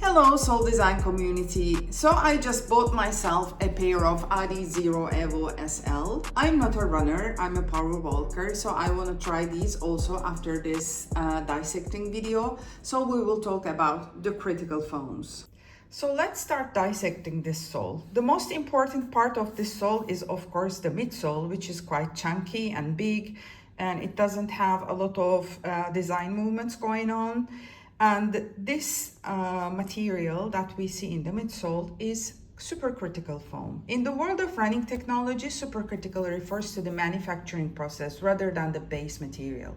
Hello Soul Design community. So I just bought myself a pair of Adi Zero Evo SL. I'm not a runner, I'm a power walker, so I want to try these also after this dissecting video. So we will talk about the critical foams. So let's start dissecting this sole. The most important part of this sole is of course the midsole, which is quite chunky and big, and it doesn't have a lot of design movements going on. And this material that we see in the midsole is supercritical foam. In the world of running technology, supercritical refers to the manufacturing process rather than the base material.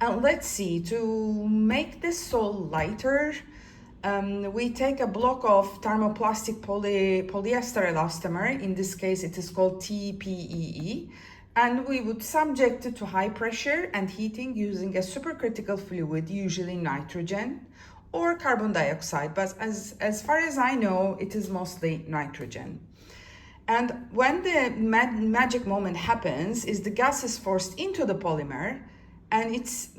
And let's see, to make this sole lighter, we take a block of thermoplastic polyester elastomer. In this case, it is called TPEE. And we would subject it to high pressure and heating using a supercritical fluid, usually nitrogen or carbon dioxide. But as far as I know, it is mostly nitrogen. And when the magic moment happens is the gas is forced into the polymer and it's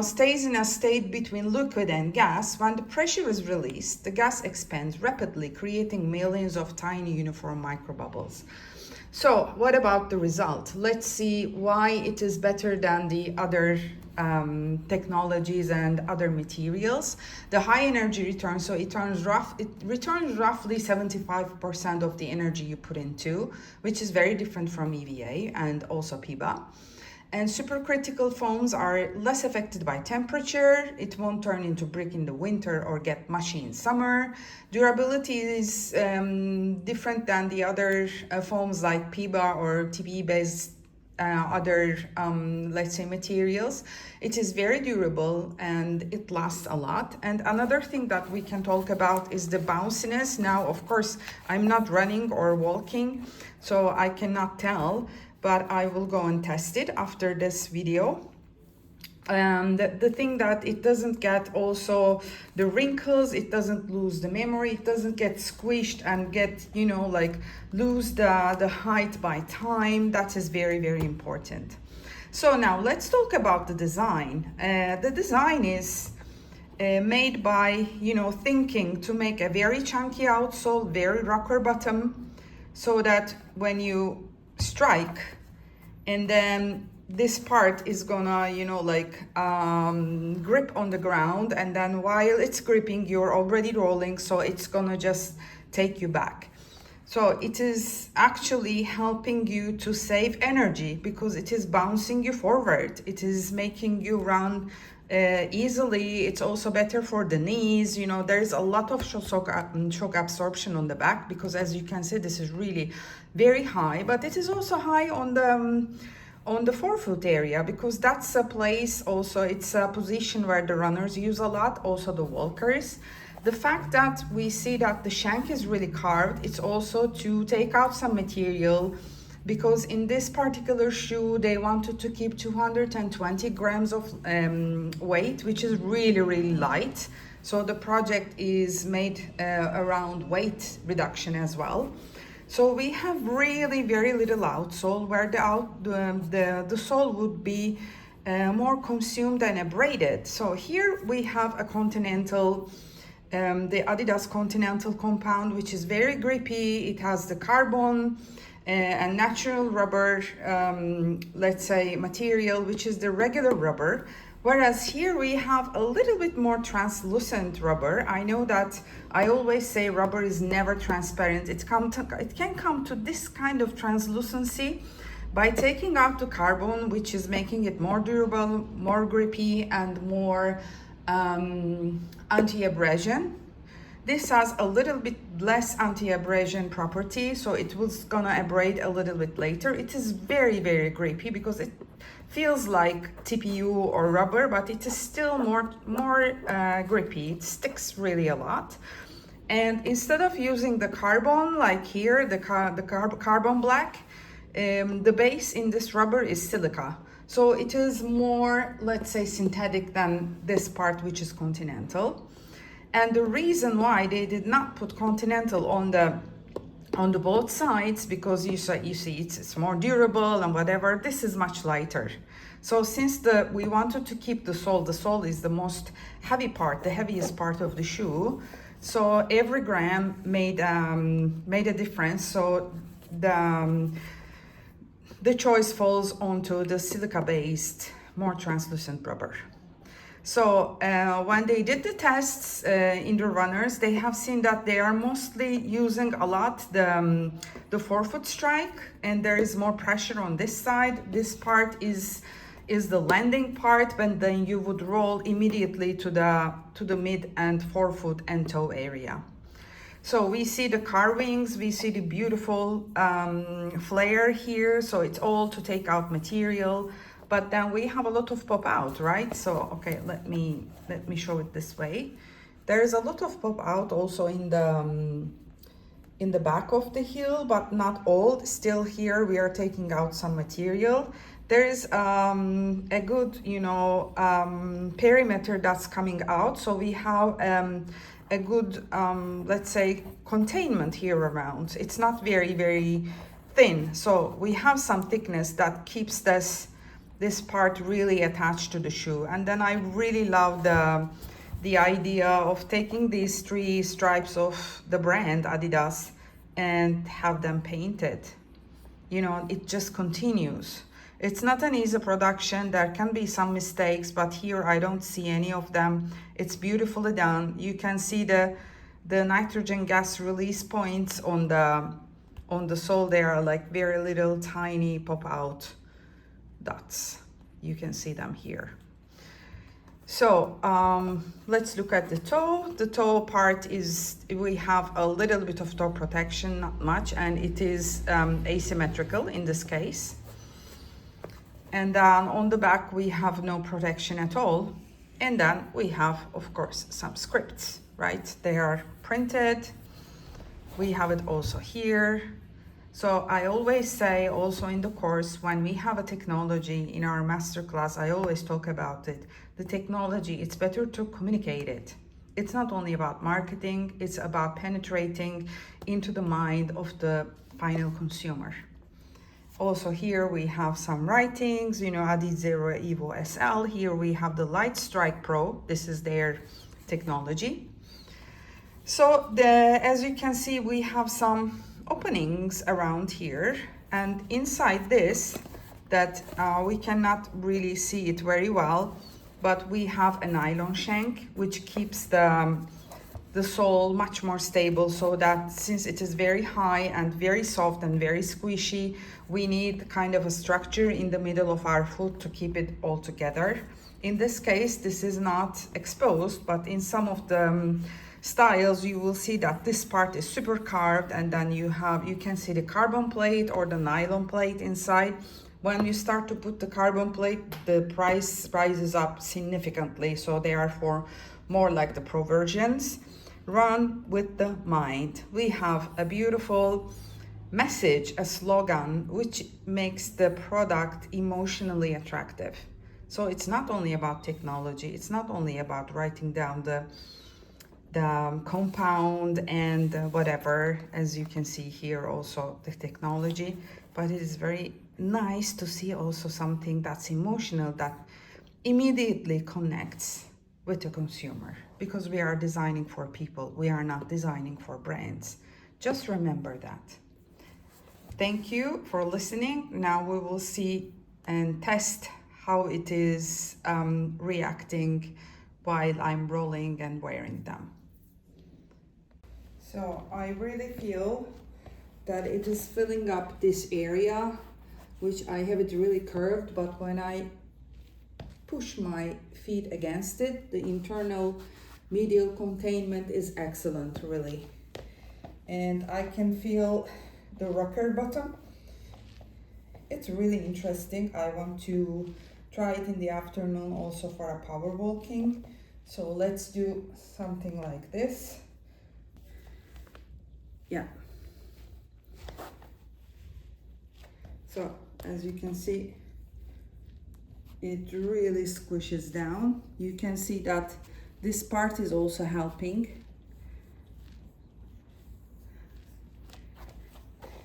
stays in a state between liquid and gas. When the pressure is released, the gas expands rapidly, creating millions of tiny uniform microbubbles. So what about the result? Let's see why it is better than the other technologies and other materials. The high energy return, so it returns roughly 75% of the energy you put into, which is very different from EVA and also PIBA. And supercritical foams are less affected by temperature. It won't turn into brick in the winter or get mushy in summer. Durability is different than the other foams like PIBA or TPE-based other, let's say, materials. It is very durable and it lasts a lot. And another thing that we can talk about is the bounciness. Now, of course, I'm not running or walking, so I cannot tell, but I will go and test it after this video. The thing that it doesn't get also the wrinkles, it doesn't lose the memory, it doesn't get squished and get, lose the height by time. That is very, very important. So now let's talk about the design. The design is made by, thinking to make a very chunky outsole, very rocker bottom, so that when you strike and then this part is gonna grip on the ground, and then while it's gripping you're already rolling, so it's gonna just take you back. So it is actually helping you to save energy because it is bouncing you forward, it is making you run easily. It's also better for the knees. There's a lot of shock absorption on the back because, as you can see, this is really very high, but it is also high on the forefoot area because that's a place also, it's a position where the runners use a lot, also the walkers. The fact that we see that the shank is really carved, it's also to take out some material, because in this particular shoe they wanted to keep 220 grams of weight, which is really, really light. So the project is made around weight reduction as well. So we have really very little outsole, where the sole would be more consumed and abraded. So here we have a Continental, the Adidas Continental compound, which is very grippy. It has the carbon and natural rubber, let's say, material, which is the regular rubber. Whereas here we have a little bit more translucent rubber. I know that I always say rubber is never transparent. It can come to this kind of translucency by taking out the carbon, which is making it more durable, more grippy, and more anti-abrasion. This has a little bit less anti-abrasion property, so it was gonna abrade a little bit later. It is very, very grippy because it feels like TPU or rubber, but it is still more grippy. It sticks really a lot. And instead of using the carbon, like here, the carbon black, the base in this rubber is silica. So it is more, let's say, synthetic than this part, which is Continental. And the reason why they did not put Continental on the both sides, because you see it's more durable and whatever, this is much lighter. So since we wanted to keep the sole is the most heavy part, the heaviest part of the shoe, So every gram made a difference. So the choice falls onto the silica-based, more translucent rubber. So when they did the tests in the runners, they have seen that they are mostly using a lot the forefoot strike, and there is more pressure on this side. This part is the landing part, but then you would roll immediately to the mid and forefoot and toe area. So we see the carvings, we see the beautiful flare here. So it's all to take out material. But then we have a lot of pop out, right? So, okay, let me show it this way. There is a lot of pop out also in the back of the heel, but not all. Still here, we are taking out some material. There is a good, perimeter that's coming out. So we have a good, let's say, containment here around. It's not very, very thin. So we have some thickness that keeps this part really attached to the shoe. And then I really love the idea of taking these 3 stripes of the brand Adidas and have them painted. It just continues. It's not an easy production. There can be some mistakes, but here I don't see any of them. It's beautifully done. You can see the nitrogen gas release points on the sole. They are like very little tiny pop out dots. You can see them here. So let's look at the toe. The toe part we have a little bit of toe protection, not much, and it is asymmetrical in this case. And then on the back we have no protection at all. And then we have, of course, some scripts, right? They are printed. We have it also here. So I always say also in the course, when we have a technology in our masterclass, I always talk about it. The technology, it's better to communicate it. It's not only about marketing, it's about penetrating into the mind of the final consumer. Also here we have some writings, Adi Zero Evo SL. Here we have the Light Strike Pro. This is their technology. So as you can see, we have some openings around here, and inside this that we cannot really see it very well, but we have a nylon shank which keeps the sole much more stable, so that since it is very high and very soft and very squishy, we need kind of a structure in the middle of our foot to keep it all together. In this case, this is not exposed, but in some of the styles you will see that this part is super carved, and then you can see the carbon plate or the nylon plate inside. When you start to put the carbon plate, the price rises up significantly, so they are for more like the pro versions. Run with the mind. We have a beautiful message, a slogan, which makes the product emotionally attractive. So it's not only about technology, it's not only about writing down the compound and whatever, as you can see here also the technology, but it is very nice to see also something that's emotional, that immediately connects with the consumer, because we are designing for people, we are not designing for brands. Just remember that. Thank you for listening. Now we will see and test how it is reacting while I'm rolling and wearing them. So I really feel that it is filling up this area, which I have it really curved, but when I push my feet against it, the internal medial containment is excellent, really. And I can feel the rocker bottom. It's really interesting. I want to try it in the afternoon also for a power walking. So let's do something like this. Yeah. So as you can see, it really squishes down. You can see that this part is also helping.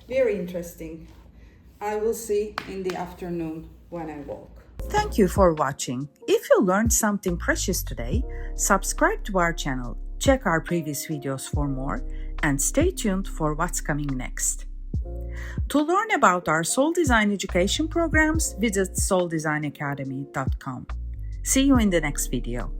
Very interesting. I will see in the afternoon when I walk. Thank you for watching. If you learned something precious today, subscribe to our channel. Check our previous videos for more and stay tuned for what's coming next. To learn about our Sole Design education programs, visit soledesignacademy.com. See you in the next video.